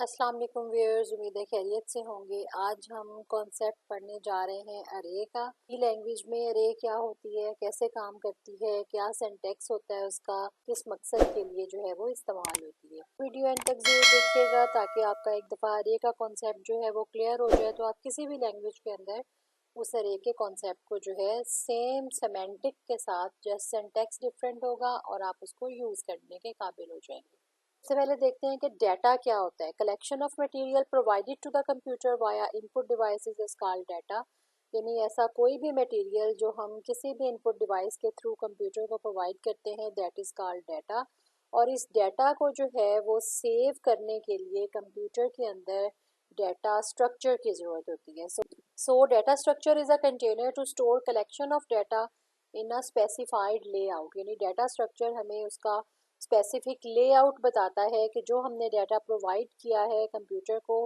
अस्सलाम वालेकुम व्यूअर्स, उम्मीद है खैरियत से होंगे। आज हम कॉन्सेप्ट पढ़ने जा रहे हैं अरे का। ई लैंग्वेज में अरे क्या होती है, कैसे काम करती है, क्या सिंटैक्स होता है उसका, किस मकसद के लिए जो है वो इस्तेमाल होती है। वीडियो एंड तक जरूर देखिएगा ताकि आपका एक दफ़ा अरे का कॉन्सेप्ट जो है वो क्लियर हो जाए, तो आप किसी भी लैंग्वेज के अंदर उस अरे के कॉन्सेप्ट को जो है सेम सेमेंटिक के साथ, जस्ट सिंटैक्स डिफरेंट होगा और आप उसको यूज़ करने के काबिल हो जाएंगे। सबसे पहले देखते हैं कि डाटा क्या होता है। Collection of material provided to the computer via input devices is called data. यानी ऐसा कोई भी मटेरियल जो हम किसी भी इनपुट डिवाइस के थ्रू कंप्यूटर को प्रोवाइड करते हैं, दैट इज कॉल्ड डाटा। और इस डाटा को जो है वो सेव करने के लिए कंप्यूटर के अंदर डाटा स्ट्रक्चर की ज़रूरत होती है। So data structure is a container to store collection of data in a specified layout. यानी डाटा स्ट्रक्चर हमें उसका स्पेसिफिक लेआउट बताता है कि जो हमने डाटा प्रोवाइड किया है कंप्यूटर को,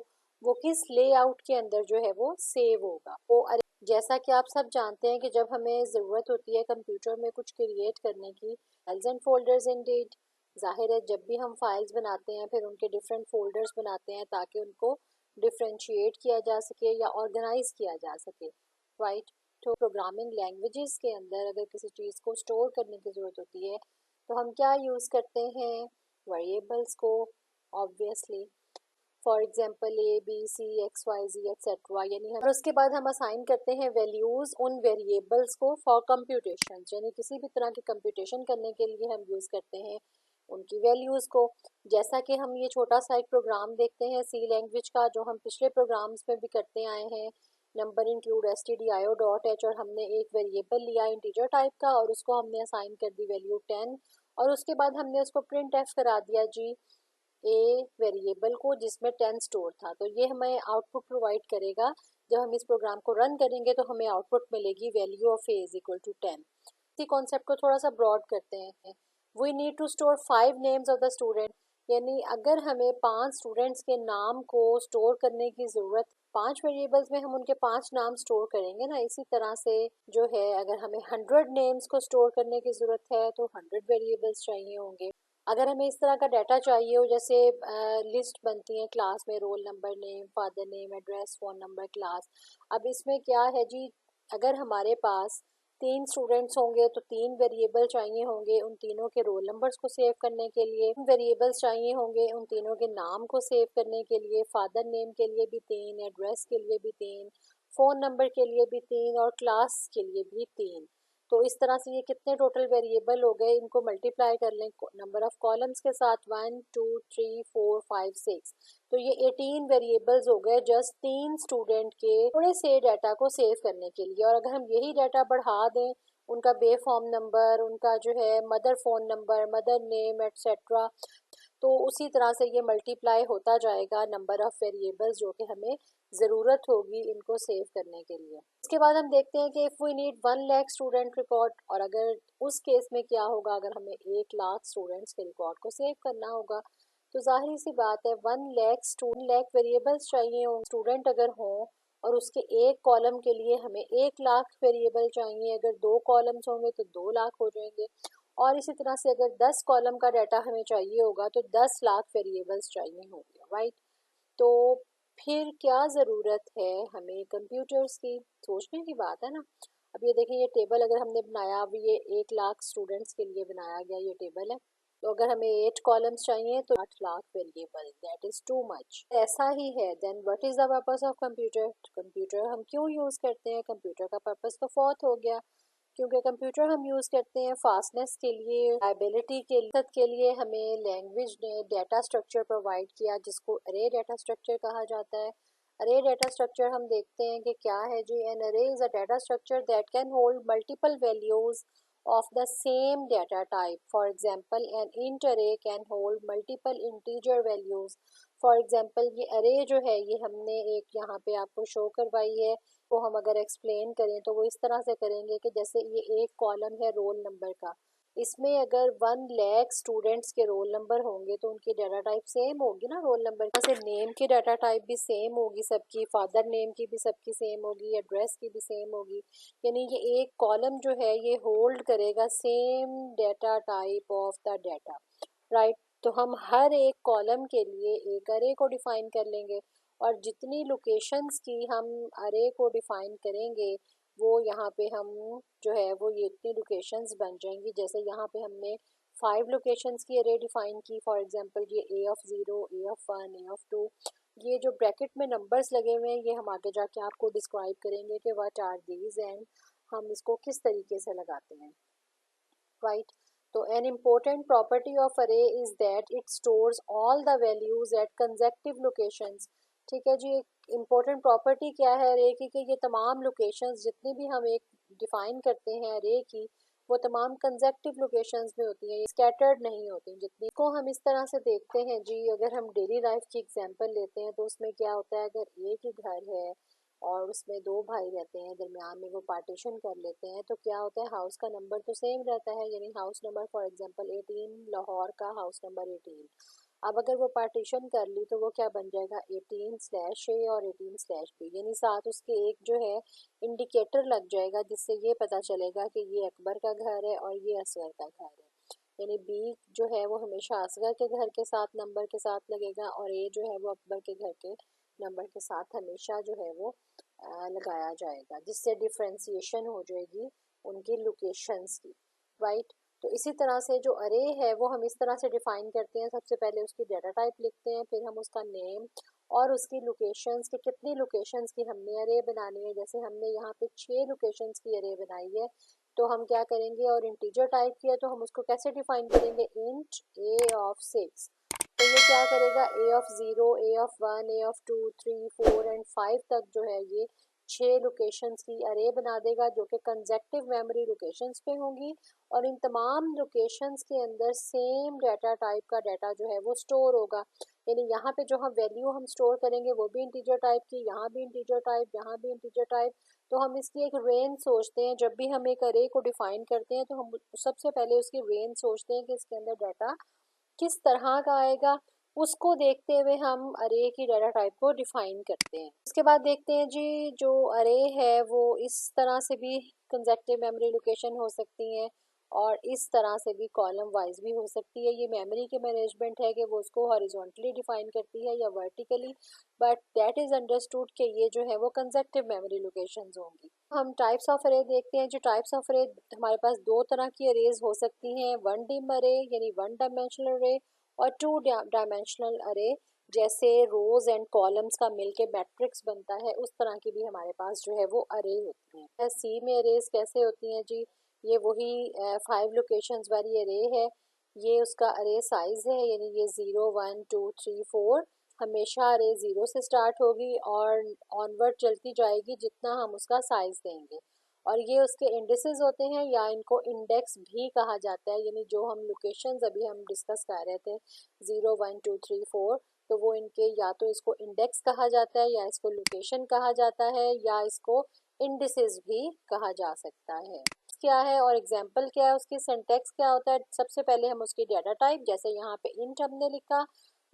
वो किस लेआउट के अंदर जो है वो सेव होगा। वो जैसा कि आप सब जानते हैं कि जब हमें ज़रूरत होती है कंप्यूटर में कुछ क्रिएट करने की, फाइल्स एंड फोल्डर्स इंडीड, जाहिर है जब भी हम फाइल्स बनाते हैं फिर उनके डिफरेंट फोल्डर्स बनाते हैं ताकि उनको डिफ्रेंशिएट किया जा सके या ऑर्गेनाइज किया जा सके, राइट। तो प्रोग्रामिंग लैंग्वेजेस के अंदर अगर किसी चीज़ को स्टोर करने की ज़रूरत होती है तो हम क्या यूज़ करते हैं, वेरिएबल्स को, obviously. For example A B C X Y G etcetera. यानी और उसके बाद हम असाइन करते हैं वैल्यूज़ उन वेरिएबल्स को फॉर कंप्यूटेशन। यानी किसी भी तरह की कंप्यूटेशन करने के लिए हम यूज़ करते हैं उनकी वैल्यूज़ को। जैसा कि हम ये छोटा सा एक प्रोग्राम देखते हैं सी लैंग्वेज का, जो हम पिछले प्रोग्राम्स में भी करते आए हैं, नंबर इंक्लूड stdio.h, और हमने एक वेरिएबल लिया इंटीजर टाइप का और उसको हमने असाइन कर दी वैल्यू 10, और उसके बाद हमने उसको प्रिंट एफ करा दिया जी ए वेरिएबल को जिसमें 10 स्टोर था। तो ये हमें आउटपुट प्रोवाइड करेगा। जब हम इस प्रोग्राम को रन करेंगे तो हमें आउटपुट मिलेगी value of A is equal to 10। इसी कॉन्सेप्ट को थोड़ा सा ब्रॉड करते हैं। We need to store 5 names of the student. यानी अगर हमें 5 स्टूडेंट्स के नाम को स्टोर करने की ज़रूरत, 5 वेरिएबल्स में हम उनके 5 नाम स्टोर करेंगे ना, इसी तरह से जो है अगर हमें 100 नेम्स को स्टोर करने की ज़रूरत है तो 100 वेरिएबल्स चाहिए होंगे। अगर हमें इस तरह का डाटा चाहिए हो, जैसे लिस्ट बनती है क्लास में, roll number, name, father name, address, phone number, class. अब इसमें क्या है जी, अगर हमारे पास 3 स्टूडेंट्स होंगे तो 3 वेरिएबल चाहिए होंगे उन तीनों के रोल नंबर्स को सेव करने के लिए, वेरिएबल्स चाहिए होंगे उन तीनों के नाम को सेव करने के लिए, फादर नेम के लिए भी 3, एड्रेस के लिए भी 3, फ़ोन नंबर के लिए भी 3 और क्लास के लिए भी 3। तो इस तरह से ये कितने टोटल वेरिएबल हो गए, इनको मल्टीप्लाई कर लें नंबर ऑफ कॉलम्स के साथ, 1 2 3 4 5 6, तो ये 18 वेरिएबल्स हो गए जस्ट 3 स्टूडेंट के थोड़े से डाटा को सेव करने के लिए। और अगर हम यही डाटा बढ़ा दें, उनका बे फॉर्म नंबर, उनका जो है mother phone number, mother name etcetera, तो उसी तरह से ये मल्टीप्लाई होता जाएगा नंबर ऑफ़ वेरिएबल्स जो कि हमें ज़रूरत होगी इनको सेव करने के लिए। इसके बाद हम देखते हैं कि if we need 1 lakh student record, और अगर उस केस में क्या होगा, अगर हमें 1 लाख स्टूडेंट्स के रिकॉर्ड को सेव करना होगा तो जाहिर सी बात है 1 लाख वेरिएबल्स चाहिए हों। स्टूडेंट अगर हों और उसके एक कॉलम के लिए हमें 1 लाख वेरिएबल चाहिए, अगर 2 कॉलम्स होंगे तो 2 लाख हो जाएंगे, और इसी तरह से अगर 10 कॉलम का डाटा हमें चाहिए होगा तो 10 लाख वेरिएबल्स चाहिए होंगे, राइट। तो फिर क्या ज़रूरत है हमें कंप्यूटर्स की, सोचने की बात है ना। अब ये देखें, ये टेबल अगर हमने बनाया, अब ये 1 लाख स्टूडेंट्स के लिए बनाया गया ये टेबल है, तो अगर हमें 8 कॉलम्स चाहिए तो 8 lakh variable, that is too much. ऐसा ही है, then what is the purpose of computer. Computer हम क्यों यूज़ करते हैं, कंप्यूटर का पर्पस तो फोर्थ हो गया, क्योंकि कंप्यूटर हम यूज़ करते हैं फास्टनेस के लिए, लाइबिलिटी के लिए हमें लैंग्वेज ने डाटा स्ट्रक्चर प्रोवाइड किया जिसको अरे डाटा स्ट्रक्चर कहा जाता है। अरे डाटा स्ट्रक्चर हम देखते हैं कि क्या है जी, एन अरे is a data structure that can hold multiple values of the same data type. For example, an int array can hold multiple integer values. For example, ये array जो है ये हमने एक यहाँ पे आपको शो करवाई है, तो हम अगर एक्सप्लेन करें तो वो इस तरह से करेंगे कि जैसे ये एक कॉलम है रोल नंबर का, इसमें अगर 1 लाख स्टूडेंट्स के रोल नंबर होंगे तो उनकी डाटा टाइप सेम होगी ना, रोल नंबर से नेम की डाटा टाइप भी सेम होगी सबकी, फादर नेम की भी सबकी सेम होगी, एड्रेस की भी सेम होगी। यानी ये एक कॉलम जो है ये होल्ड करेगा same data type of the data, right. तो हम हर एक कॉलम के लिए एक अरे को डिफाइन कर लेंगे और जितनी लोकेशंस की हम अरे को डिफाइन करेंगे वो यहाँ पे हम जो है वो ये इतनी लोकेशंस बन जाएंगी। जैसे यहाँ पे हमने 5 लोकेशंस की अरे डिफाइन की, फॉर एग्जांपल ये A of 0, A of 1, A of 2। ये जो ब्रैकेट में नंबर्स लगे हुए हैं ये हम आगे जाके आपको डिस्क्राइब करेंगे कि व्हाट आर दीज एंड हम इसको किस तरीके से लगाते हैं, राइट। तो an important property of array is that it stores all the values at consecutive locations। ठीक है जी, एक इम्पोर्टेंट प्रॉपर्टी क्या है अरे की कि ये तमाम लोकेशंस जितनी भी हम एक डिफाइन करते हैं अरे की वो तमाम कंजेक्टिव लोकेशंस में होती हैं, स्कैटर्ड नहीं होती जितनी को हम इस तरह से देखते हैं जी। अगर हम डेली लाइफ की एग्जांपल लेते हैं तो उसमें क्या होता है, अगर एक ही घर है और उसमें दो भाई रहते हैं, दरमियान में वो पार्टीशन कर लेते हैं तो क्या होता है, हाउस का नंबर तो सेम रहता है, यानी house number for example 18, Lahore का हाउस नंबर 18। अब अगर वो पार्टीशन कर ली तो वो क्या बन जाएगा 18/A और 18/B, यानी साथ उसके एक जो है इंडिकेटर लग जाएगा जिससे ये पता चलेगा कि ये अकबर का घर है और ये असगर का घर है। यानी बी जो है वो हमेशा असगर के घर के साथ नंबर के साथ लगेगा और ए जो है वो अकबर के घर के नंबर के साथ हमेशा जो है वो लगाया जाएगा, जिससे डिफ्रेंसिएशन हो जाएगी उनकी लोकेशंस की, राइट। तो इसी तरह से जो अरे है वो हम इस तरह से डिफाइन करते हैं, सबसे पहले उसकी डाटा टाइप लिखते हैं, फिर हम उसका नेम और उसकी लोकेशंस कि कितनी लोकेशंस की हमने अरे बनानी है। जैसे हमने यहाँ पे 6 लोकेशंस की अरे बनाई है तो हम क्या करेंगे, और इंटीजर टाइप किया तो हम उसको कैसे डिफाइन करेंगे, इंट ए ऑफ 6। तो ये क्या करेगा, A of 0, A of 1, A of 2, 3, 4 and 5 तक जो है ये 6 लोकेशंस की अरे बना देगा जो कि कंजेक्टिव मेमोरी लोकेशंस पे होंगी और इन तमाम लोकेशंस के अंदर सेम डाटा टाइप का डाटा जो है वो स्टोर होगा। यानी यहाँ पे जो हम वैल्यू हम स्टोर करेंगे वो भी इंटीजर टाइप की, यहाँ भी इंटीजर टाइप, यहाँ भी इंटीजर टाइप। तो हम इसकी एक रेंज सोचते हैं, जब भी हम एक अरे को डिफाइन करते हैं तो हम सबसे पहले उसकी रेंज सोचते हैं कि इसके अंदर डाटा किस तरह का आएगा, उसको देखते हुए हम अरे की डाटा टाइप को डिफाइन करते हैं। उसके बाद देखते हैं जी, जो अरे है वो इस तरह से भी कंजेक्टिव मेमोरी लोकेशन हो सकती हैं और इस तरह से भी कॉलम वाइज भी हो सकती है। ये मेमोरी के मैनेजमेंट है कि वो उसको हॉरिजॉन्टली डिफाइन करती है या vertically, but that is understood कि ये जो है वो कंजेक्टिव मेमोरी लोकेशंस होंगी। हम टाइप्स ऑफ अरे देखते हैं। जो टाइप्स ऑफ अरे हमारे पास दो तरह की अरेज हो सकती हैं, वन डिम अरे यानी वन डायमेंशनल अरे और टू डायमेंशनल अरे, जैसे रोज एंड कॉलम्स का मिलके मैट्रिक्स बनता है उस तरह की भी हमारे पास जो है वो अरे होती हैं। सी में अरेज कैसे होती हैं जी, ये वही 5 लोकेशंस वाली अरे है। ये उसका अरे साइज है, यानी ये 0, 1, 2, 3, 4 हमेशा अरे 0 से स्टार्ट होगी और ऑनवर्ड चलती जाएगी जितना हम उसका साइज देंगे। और ये उसके इंडेक्सेस होते हैं या इनको इंडेक्स भी कहा जाता है, यानी जो हम लोकेशंस अभी हम डिस्कस कर रहे थे 0, 1, 2, 3, 4, तो वो इनके या तो इसको इंडेक्स कहा जाता है या इसको लोकेशन कहा जाता है या इसको इंडिसेस भी कहा जा सकता है। क्या है और एग्जाम्पल क्या है, उसकी सिंटैक्स क्या होता है। सबसे पहले हम उसकी डाटा टाइप, जैसे यहाँ पे इंट हमने लिखा,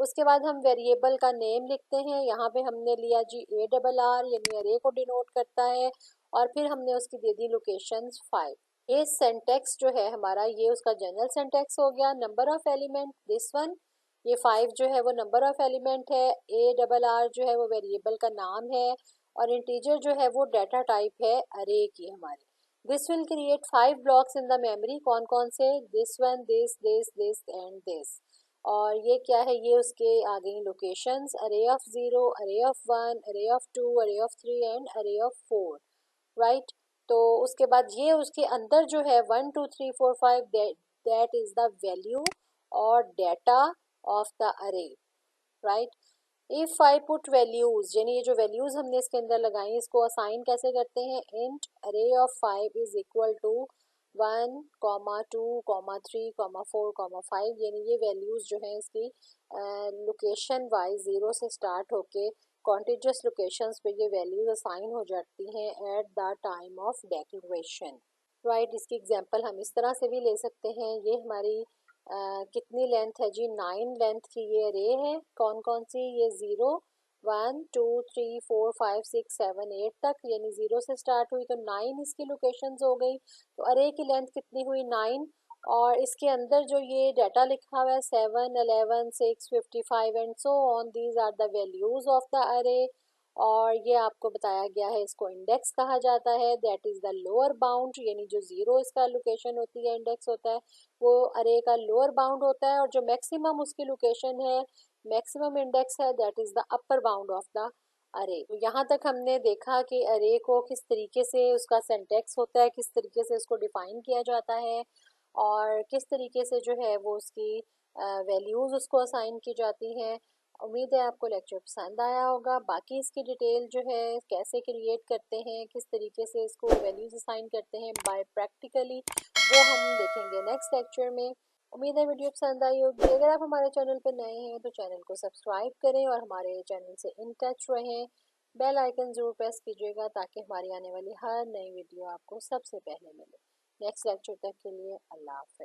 उसके बाद हम वेरिएबल का नेम लिखते हैं। यहाँ पे हमने लिया जी ARR यानी अरे को डिनोट करता है और फिर हमने उसकी दे दी लोकेशन 5। ये सेंटेक्स जो है हमारा ये उसका जनरल सेंटेक्स हो गया। Number of element this one, ये 5 जो है वो नंबर ऑफ एलिमेंट है, ARR जो है वो वेरिएबल का नाम है और इंटीजर जो है वो डाटा टाइप है अरे की हमारी। This will create 5 blocks in the memory, कौन कौन से, this one, this and this. और ये क्या है, ये उसके आ गई लोकेशंस, अरे ऑफ 0, अरे ऑफ 1, अरे ऑफ 2, अरे ऑफ 3 एंड अरे ऑफ 4, राइट। तो उसके बाद ये उसके अंदर जो है 1, 2, 3, 4, 5 दैट इज द वैल्यू और डाटा ऑफ द अरे, right. If I put values, यानी ये जो वैल्यूज हमने इसके अंदर लगाई इसको असाइन कैसे करते हैं, इंट अरे ऑफ 5 इज इक्वल टू 1, 2, 3, 4, 5, यानी ये वैल्यूज जो है इसकी लोकेशन वाइज 0 से स्टार्ट होके कॉन्टिजियस लोकेशंस पे ये वैल्यूज असाइन हो जाती हैं at the time of declaration, right. इसकी एग्जांपल हम इस तरह से भी ले सकते हैं। ये हमारी कितनी लेंथ है जी, 9 लेंथ की ये अरे है, कौन कौन सी, ये 0, 1, 2, 3, 4, 5, 6, 7, 8 तक, यानी 0 से स्टार्ट हुई तो 9 इसकी लोकेशंस हो गई। तो अरे की लेंथ कितनी हुई 9 और इसके अंदर जो ये डाटा लिखा हुआ है 7, 11, 6, 55 and so on, these are the values of the array. और ये आपको बताया गया है, इसको इंडेक्स कहा जाता है, that is the lower bound, यानी जो जीरो इसका लोकेशन होती है, इंडेक्स होता है, वो अरे का लोअर बाउंड होता है। और जो मैक्सिमम उसकी लोकेशन है, मैक्सिमम इंडेक्स है, that is the upper bound of the अरे। तो यहाँ तक हमने देखा कि अरे को किस तरीके से उसका सिंटैक्स होता है, किस तरीके से उसको डिफाइन किया जाता है, और किस तरीके से जो है वो उसकी वैल्यूज़ उसको असाइन की जाती हैं। उम्मीद है आपको लेक्चर पसंद आया होगा। बाकी इसकी डिटेल जो है कैसे क्रिएट करते हैं, किस तरीके से इसको वैल्यूज़ असाइन करते हैं बाय प्रैक्टिकली, वो हम देखेंगे नेक्स्ट लेक्चर में। उम्मीद है वीडियो पसंद आई होगी। अगर आप हमारे चैनल पर नए हैं तो चैनल को सब्सक्राइब करें और हमारे चैनल से इन टच रहें। बेल आइकन ज़रूर प्रेस कीजिएगा ताकि हमारी आने वाली हर नई वीडियो आपको सबसे पहले मिले। नेक्स्ट लेक्चर तक के लिए अल्लाह हाफ़िज़।